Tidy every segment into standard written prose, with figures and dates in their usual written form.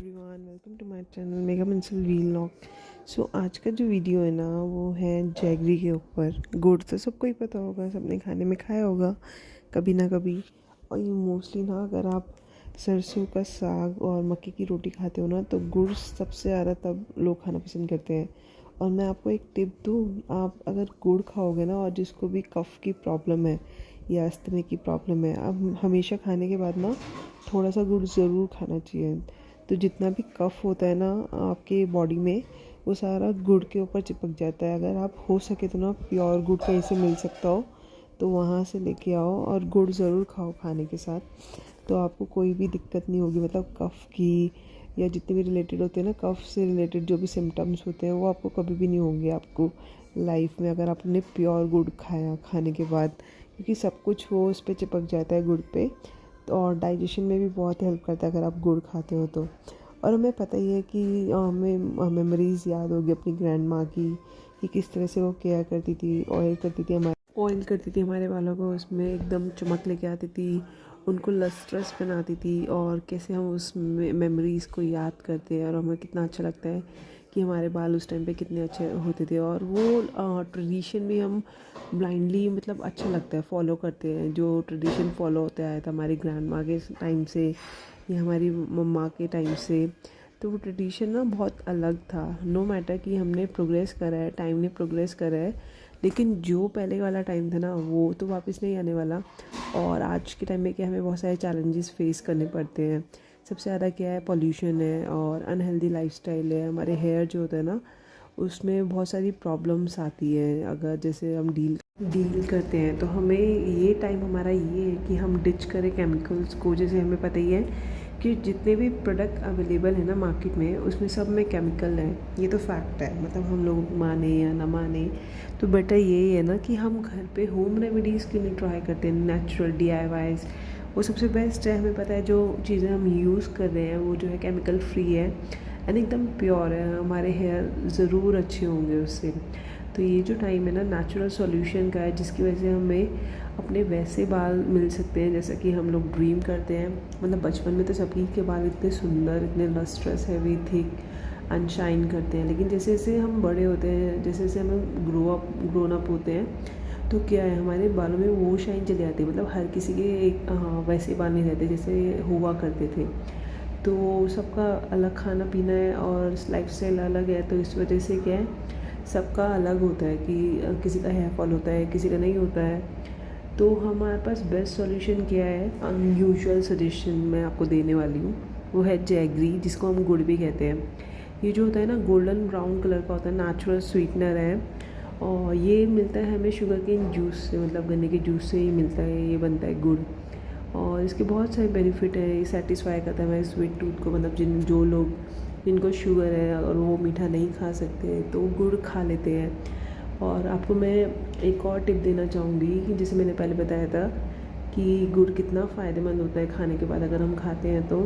Everyone, welcome to my channel mega Mansal vlog. आज का जो वीडियो है ना वो है जैगरी के ऊपर। गुड़ तो सबको ही पता होगा, सबने खाने में खाया होगा कभी ना कभी। और ये मोस्टली ना अगर आप सरसों का साग और मक्के की रोटी खाते हो ना तो गुड़ सबसे ज़्यादा तब लोग खाना पसंद करते हैं। और मैं आपको एक टिप दूँ, आप अगर गुड़ खाओगे ना और जिसको भी कफ़ की प्रॉब्लम है या अस्थमे की प्रॉब्लम है, अब हमेशा खाने के बाद ना थोड़ा सा गुड़ ज़रूर खाना चाहिए। तो जितना भी कफ़ होता है ना आपके बॉडी में, वो सारा गुड़ के ऊपर चिपक जाता है। अगर आप हो सके तो ना प्योर गुड़ कहीं से मिल सकता हो तो वहाँ से लेके आओ और गुड़ ज़रूर खाओ खाने के साथ। तो आपको कोई भी दिक्कत नहीं होगी, मतलब कफ़ की या जितने भी रिलेटेड होते हैं ना, कफ़ से रिलेटेड जो भी सिम्टम्स होते हैं वो आपको कभी भी नहीं होंगे आपको लाइफ में, अगर आपने प्योर गुड़ खाया खाने के बाद। क्योंकि सब कुछ वो उस पर चिपक जाता है गुड़ पे। तो और डाइजेशन में भी बहुत हेल्प करता है अगर आप गुड़ खाते हो तो। और हमें पता ही है कि हमें मेमोरीज़ याद होगी अपनी ग्रैंड माँ की, कि किस तरह से वो केयर करती थी, ऑयल करती थी हमारे बालों को, उसमें एकदम चमक लेके आती थी, उनको लस्ट्रस बनाती थी। और कैसे हम उस मेमोरीज़ को याद करते हैं और हमें कितना अच्छा लगता है कि हमारे बाल उस टाइम पे कितने अच्छे होते थे। और वो ट्रेडिशन भी हम ब्लाइंडली, मतलब अच्छा लगता है, फॉलो करते हैं। जो ट्रेडिशन फॉलो होता आया था हमारी ग्रैंड माँ के टाइम से या हमारी मम्मा के टाइम से, तो वो ट्रेडिशन ना बहुत अलग था। नो मैटर कि हमने प्रोग्रेस करा है, टाइम ने प्रोग्रेस करा है, लेकिन जो पहले वाला टाइम था ना वो तो वापस नहीं आने वाला। और आज के टाइम में क्या, हमें बहुत सारे चैलेंजेस फेस करने पड़ते हैं। सबसे ज़्यादा क्या है, पॉल्यूशन है और अनहेल्दी लाइफस्टाइल है। हमारे हेयर जो होता है ना उसमें बहुत सारी प्रॉब्लम्स आती हैं। अगर जैसे हम डील करते हैं तो हमें ये टाइम हमारा ये है कि हम डिच करें केमिकल्स को। जैसे हमें पता ही है कि जितने भी प्रोडक्ट अवेलेबल है ना मार्केट में, उसमें सब में केमिकल है। ये तो फैक्ट है, मतलब हम लोग माने या ना माने तो बेटर यही है ना कि हम घर पे होम रेमेडीज़ क्यों नहीं ट्राई करते हैं। नेचुरल DIYs वो सबसे बेस्ट है। हमें पता है जो चीज़ें हम यूज़ कर रहे हैं वो जो है केमिकल फ्री है एंड एकदम प्योर है। हमारे हेयर ज़रूर अच्छे होंगे उससे। तो ये जो टाइम है ना नेचुरल सॉल्यूशन का है, जिसकी वजह से हमें अपने वैसे बाल मिल सकते हैं जैसा कि हम लोग ड्रीम करते हैं। मतलब बचपन में तो सभी के बाल इतने सुंदर, इतने लस्ट्रस, हैवी, थिक, अनशाइन करते हैं। लेकिन जैसे जैसे हम बड़े होते हैं, जैसे जैसे हम ग्रोन अप होते हैं, तो क्या है, हमारे बालों में वो शाइन चली जाती है। मतलब हर किसी के एक वैसे बाल नहीं रहते जैसे हुआ करते थे। तो सबका अलग खाना पीना है और लाइफस्टाइल अलग है, तो इस वजह से क्या है, सबका अलग होता है कि किसी का हेयर फॉल होता है, किसी का नहीं होता है। तो हमारे पास बेस्ट सॉल्यूशन क्या है, अनयूजुअल सजेशन मैं आपको देने वाली हूँ, वो है जैगरी, जिसको हम गुड़ भी कहते हैं। ये जो होता है ना गोल्डन ब्राउन कलर का होता है, नेचुरल स्वीटनर है। और ये मिलता है हमें शुगर केन जूस से, मतलब गन्ने के जूस से ही मिलता है, ये बनता है गुड़। और इसके बहुत सारे बेनिफिट है। ये सेटिस्फाई करता है हमारे स्वीट टूथ को, मतलब जो लोग जिनको शुगर है और वो मीठा नहीं खा सकते तो गुड़ खा लेते हैं। और आपको मैं एक और टिप देना चाहूँगी कि जैसे मैंने पहले बताया था कि गुड़ कितना फ़ायदेमंद होता है खाने के बाद अगर हम खाते हैं तो।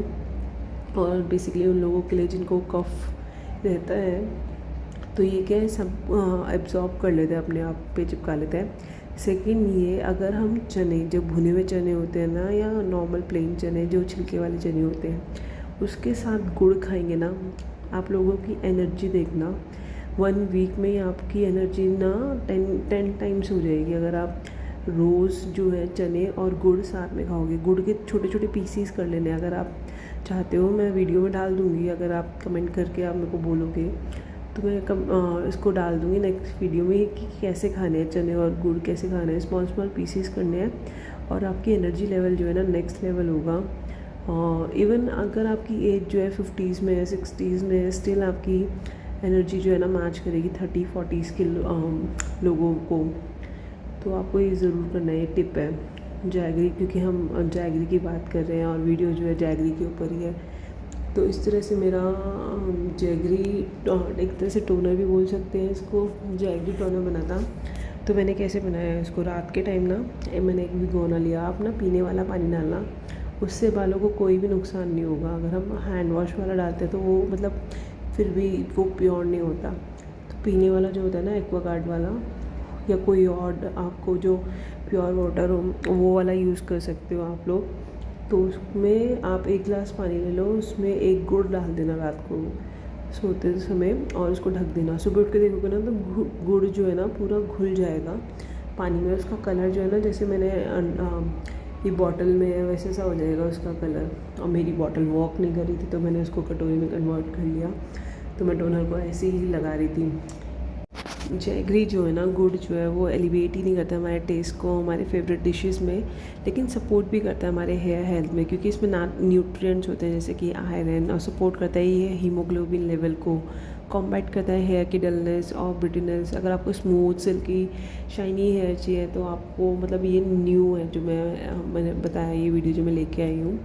और बेसिकली उन लोगों के लिए जिनको कफ रहता है, तो ये क्या है, सब एब्जॉर्ब कर लेते हैं, अपने आप पे चिपका लेते हैं। सेकंड ये, अगर हम चने, जो भुने हुए चने होते हैं ना या नॉर्मल प्लेन चने जो छिलके वाले चने होते हैं, उसके साथ गुड़ खाएंगे ना, आप लोगों की एनर्जी देखना 1 वीक में ही आपकी एनर्जी ना 10 टाइम्स हो जाएगी। अगर आप रोज़ जो है चने और गुड़ साथ में खाओगे। गुड़ के छोटे छोटे पीसीस कर लेने, अगर आप चाहते हो मैं वीडियो में डाल दूँगी, अगर आप कमेंट करके आप मेरे को बोलोगे तो मैं इसको डाल दूँगी नेक्स्ट वीडियो में कि कैसे खाने हैं चने और गुड़, कैसे खाने हैं, स्मॉल स्मॉल पीसीस करने हैं। और आपकी एनर्जी लेवल जो है ना नेक्स्ट लेवल होगा। इवन अगर आपकी एज जो है 50s में है, 60s में है, स्टिल आपकी एनर्जी जो है ना मैच करेगी 30-40s के लोगों को। तो आपको ये ज़रूर करना है, ये टिप है जैगरी, क्योंकि हम जैगरी की बात कर रहे हैं और वीडियो जो है जैगरी के ऊपर ही है। तो इस तरह से मेरा जैगरी, एक तरह से टोनर भी बोल सकते हैं इसको, जैगरी टोनर बना था। तो मैंने कैसे बनाया इसको, रात के टाइम ना मैंने एक भिगोना लिया, आप ना पीने वाला पानी डालना, उससे बालों को कोई भी नुकसान नहीं होगा। अगर हम हैंड वॉश वाला डालते हैं तो वो मतलब फिर भी वो प्योर नहीं होता। तो पीने वाला जो होता है ना एक्वागार्ड वाला, या कोई और आपको जो प्योर वाटर हो वो वाला यूज़ कर सकते हो आप लोग। तो उसमें आप 1 गिलास पानी ले लो, उसमें 1 गुड़ डाल देना रात को सोते समय और उसको ढक देना। सुबह उठ के देखोगे ना तो गुड़ जो है ना पूरा घुल जाएगा पानी में। उसका कलर जो है ना जैसे मैंने ये बॉटल में है वैसे सा हो जाएगा उसका कलर। और मेरी बॉटल वर्क नहीं कर रही थी तो मैंने उसको कटोरी में कन्वर्ट कर लिया, तो मैं टोनर को ऐसे ही लगा रही थी। जैगरी जो है ना, गुड़ जो है वो एलिवेट ही नहीं करता हमारे टेस्ट को हमारे फेवरेट डिशेस में, लेकिन सपोर्ट भी करता है हमारे हेयर हेल्थ में, क्योंकि इसमें ना न्यूट्रिएंट्स होते हैं जैसे कि आयरन, और सपोर्ट करता है ये हीमोग्लोबिन लेवल को, कॉम्बैट करता है हेयर की डलनेस और ब्रिटलनेस। अगर आपको स्मूथ सिल्की शाइनी हेयर चाहिए तो आपको, मतलब ये न्यू है जो मैंने बताया, ये वीडियो जो मैं लेके आई हूँ।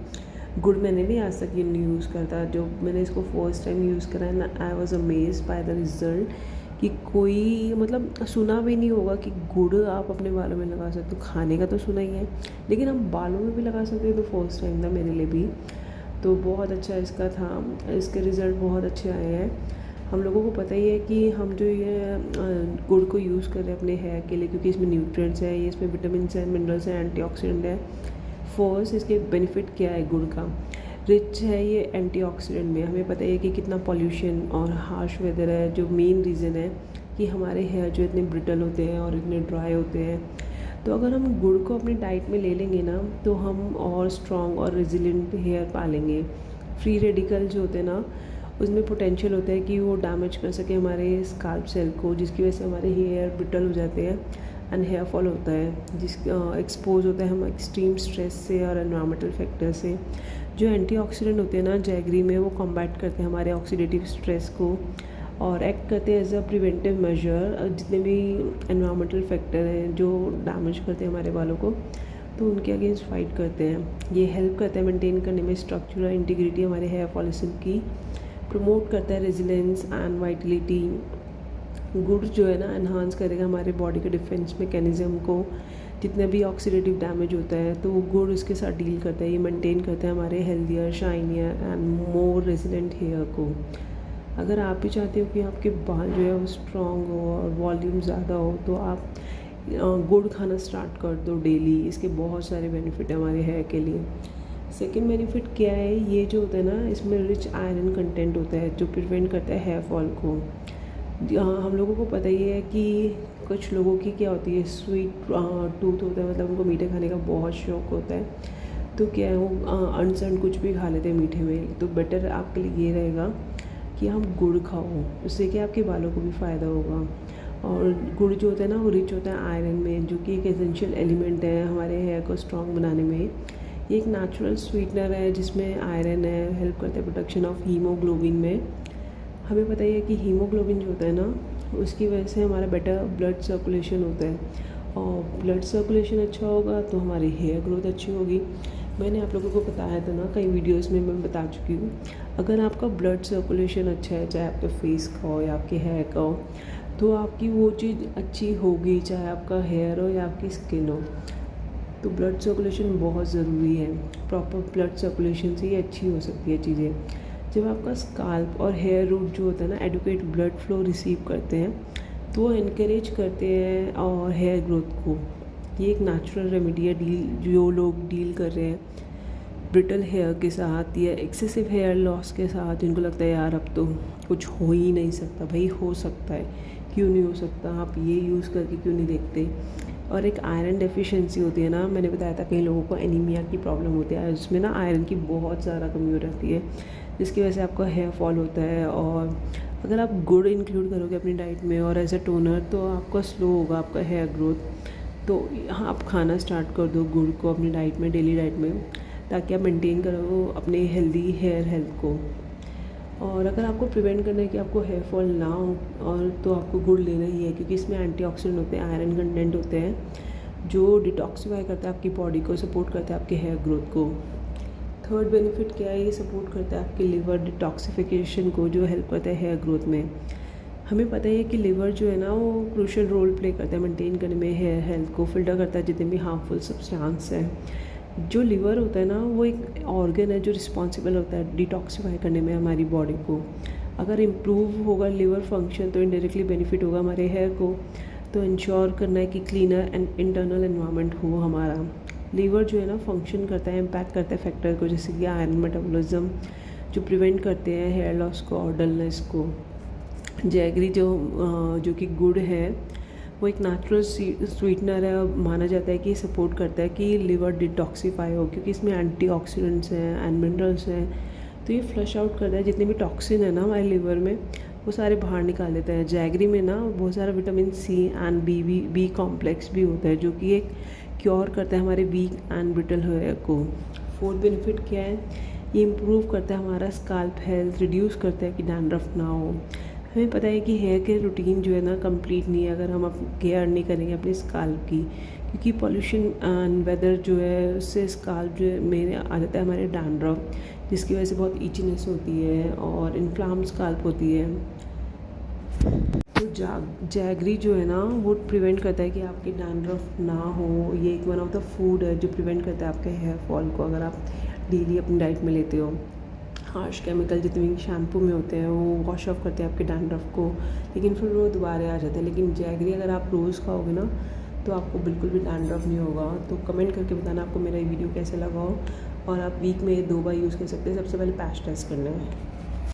गुड़ मैंने भी आज तक ये नहीं यूज़ करता, जो मैंने इसको फर्स्ट टाइम यूज़ करा है ना, I was amazed by the result कि कोई मतलब सुना भी नहीं होगा कि गुड़ आप अपने बालों में लगा सकते हो। खाने का तो सुना ही है, लेकिन हम बालों में भी लगा सकते हो, तो फर्स्ट टाइम था मेरे लिए भी। तो बहुत अच्छा इसका था, इसके रिज़ल्ट बहुत अच्छे आए हैं। हम लोगों को पता ही है कि हम जो ये गुड़ को यूज़ कर रहे हैं अपने हेयर के लिए, क्योंकि इसमें न्यूट्रिएंट्स है, ये इसमें विटामिन है, मिनरल्स हैं, एंटीऑक्सीडेंट है। फर्स्ट इसके बेनिफिट क्या है गुड़ का, रिच है ये एंटीऑक्सीडेंट में। हमें पता है कि कितना पॉल्यूशन और हार्श वेदर है जो मेन रीज़न है कि हमारे हेयर जो इतने ब्रिटल होते हैं और इतने ड्राई होते हैं। तो अगर हम गुड़ को अपनी डाइट में ले लेंगे ना, तो हम और स्ट्रॉन्ग और रेजिलेंट हेयर पालेंगे। फ्री रेडिकल जो होते हैं ना, उसमें पोटेंशियल होता है कि वो डैमेज कर सके हमारे स्काल्प सेल को, जिसकी वजह से हमारे हेयर ब्रिटल हो जाते हैं एंड हेयर फॉल होता है, एक्सपोज होता है हम एक्सट्रीम स्ट्रेस से और एनवायरमेंटल फैक्टर से। जो एंटीऑक्सीडेंट होते हैं ना जैगरी में, वो कॉम्बैट करते हैं हमारे ऑक्सीडेटिव स्ट्रेस को और एक्ट करते हैं एज अ प्रिवेंटिव मेजर। जितने भी एनवायरमेंटल फैक्टर हैं जो डैमेज करते हैं हमारे बालों को, तो उनके अगेंस्ट फाइट करते हैं। ये हेल्प करता है मेंटेन करने में स्ट्रक्चरल इंटीग्रिटी हमारे हेयर फॉलिकल की, प्रमोट करता है रेजिलेंस एंड वाइटलिटी। गुड़ जो है ना एनहांस करेगा हमारे बॉडी के डिफेंस मैकेनिज़्म को। जितना भी ऑक्सीडेटिव डैमेज होता है तो वो गुड़ इसके साथ डील करता है। ये मेंटेन करता है हमारे healthier, shinier and more resilient hair को। अगर आप भी चाहते हो कि आपके बाल जो है वो स्ट्रॉन्ग हो और वॉल्यूम ज़्यादा हो, तो आप गुड़ खाना स्टार्ट कर दो डेली। इसके बहुत सारे बेनिफिट है हमारे हेयर के लिए। सेकेंड बेनिफिट क्या है, ये जो होता है ना, इसमें रिच आयरन कंटेंट होता है जो प्रिवेंट करता है हेयर फॉल को। हम लोगों को पता ही है कि कुछ लोगों की क्या होती है, स्वीट टूथ होता है, मतलब उनको मीठे खाने का बहुत शौक होता है। तो क्या है, वो अनसन कुछ भी खा लेते हैं मीठे में। तो बेटर आपके लिए ये रहेगा कि हम गुड़ खाओ, उससे कि आपके बालों को भी फ़ायदा होगा। और गुड़ जो होता है ना, वो रिच होता है आयरन में, जो कि एक एसेंशियल एलिमेंट है हमारे हेयर को स्ट्रॉन्ग बनाने में। ये एक नेचुरल स्वीटनर है जिसमें आयरन है, हेल्प करता है प्रोडक्शन ऑफ हीमोग्लोबिन में। हमें पता ही है कि हीमोग्लोबिन जो होता है ना, उसकी वजह से हमारा बेटर ब्लड सर्कुलेशन होता है, और ब्लड सर्कुलेशन अच्छा होगा तो हमारी हेयर ग्रोथ अच्छी होगी। मैंने आप लोगों को बताया था ना, कई वीडियोस में मैं बता चुकी हूँ, अगर आपका ब्लड सर्कुलेशन अच्छा है, चाहे आपके फेस का हो या आपके हेयर का हो, तो आपकी वो चीज़ अच्छी होगी, चाहे आपका हेयर हो या आपकी स्किन हो। तो ब्लड सर्कुलेशन बहुत ज़रूरी है। प्रॉपर ब्लड सर्कुलेशन से ही अच्छी हो सकती है चीज़ें। जब आपका स्काल्प और हेयर रूट जो होता है ना, एडुकेट ब्लड फ्लो रिसीव करते हैं, तो वो इनकरेज करते हैं और हेयर ग्रोथ को। ये एक नेचुरल रेमेडी है जो लोग डील कर रहे हैं ब्रिटल हेयर के साथ या एक्सेसिव हेयर लॉस के साथ, जिनको लगता है यार अब तो कुछ हो ही नहीं सकता। भाई हो सकता है, क्यों नहीं हो सकता, आप ये यूज़ करके क्यों नहीं देखते। और एक आयरन डेफिशिएंसी होती है ना, मैंने बताया था कई लोगों को एनीमिया की प्रॉब्लम होती है, उसमें ना आयरन की बहुत ज़्यादा कमी हो जाती है, जिसकी वजह से आपका हेयर फॉल होता है। और अगर आप गुड़ इंक्लूड करोगे अपनी डाइट में और एज अ टोनर, तो आपका स्लो होगा आपका हेयर ग्रोथ। तो हाँ, आप खाना स्टार्ट कर दो गुड़ को अपनी डाइट में, डेली डाइट में, ताकि आप मेंटेन करो अपने हेल्दी हेयर हेल्थ को। और अगर आपको प्रिवेंट करना है कि आपको हेयर फॉल ना हो, और तो आपको गुड़ लेना ही है, क्योंकि इसमें एंटीऑक्सीडेंट होते हैं, आयरन कंटेंट होते हैं जो डिटॉक्सिफाई करता है आपकी बॉडी को, सपोर्ट करता है आपके हेयर ग्रोथ को। थर्ड बेनिफिट क्या है, ये सपोर्ट करता है आपके लिवर डिटॉक्सिफिकेशन को, जो हेल्प करता है हेयर ग्रोथ में। हमें पता है कि लिवर जो है ना, वो क्रूशियल रोल प्ले करता है मेंटेन करने में हेयर हेल्थ को, फिल्टर करता है जितने भी हार्मफुल सब्सटेंस हैं। जो लिवर होता है ना, वो एक ऑर्गन है जो रिस्पॉन्सिबल होता है डिटॉक्सिफाई करने में हमारी बॉडी को। अगर इम्प्रूव होगा लिवर फंक्शन, तो इनडायरेक्टली बेनिफिट होगा हमारे हेयर को। तो इंश्योर करना है कि क्लीनर एंड इंटरनल एनवायरनमेंट हो हमारा, लीवर जो है ना फंक्शन करता है, इम्पैक्ट करता है फैक्टर को, जैसे कि आयरन मेटाबॉलिज्म जो प्रिवेंट करते हैं हेयर लॉस को और डलनेस को। जैगरी जो कि गुड़ है वो एक नेचुरल स्वीटनर है और माना जाता है कि सपोर्ट करता है कि लिवर डिटॉक्सीफाई हो, क्योंकि इसमें एंटीऑक्सीडेंट्स हैं एंड मिनरल्स हैं। तो ये फ्लश आउट करता है जितने भी टॉक्सिन है ना हमारे लिवर में, वो सारे बाहर निकाल देता है। जैगरी में ना बहुत सारा vitamin C and B complex भी होता है, जो कि एक क्योर करता है हमारे वीक एंड ब्रिटल हेयर को। फोर्थ बेनिफिट क्या है, ये इम्प्रूव करता है हमारा स्काल्प हेल्थ, रिड्यूस करता है कि डैंड्रफ ना हो। हमें पता है कि हेयर केयर रूटीन जो है ना कंप्लीट नहीं है अगर हम केयर नहीं करेंगे अपने स्काल्प की, क्योंकि पॉल्यूशन एंड वेदर जो है उससे स्काल्प जो है मेरे आ जाता है हमारे डैंड्रफ, जिसकी वजह से बहुत ईचीनेस होती है और इन्फ्लाम स्काल्प होती है। तो जैगरी जो है ना वो प्रिवेंट करता है कि आपकी डैंड्रफ ना हो। ये एक वन ऑफ द फूड है जो प्रिवेंट करता है आपके हेयर फॉल को, अगर आप डेली अपनी डाइट में लेते हो। हार्श केमिकल जितने भी शैम्पू में होते हैं वो वॉश ऑफ करते हैं आपके डैंड्रफ को, लेकिन फिर वो दोबारा आ जाते हैं। लेकिन जैगरी अगर आप रोज़ खाओगे ना तो आपको बिल्कुल भी डैंड्रफ नहीं होगा। तो कमेंट करके बताना आपको मेरा ये वीडियो कैसे लगा हो, और आप वीक में 2 बार यूज़ कर सकते हैं। सबसे पहले पैच टेस्ट करना है।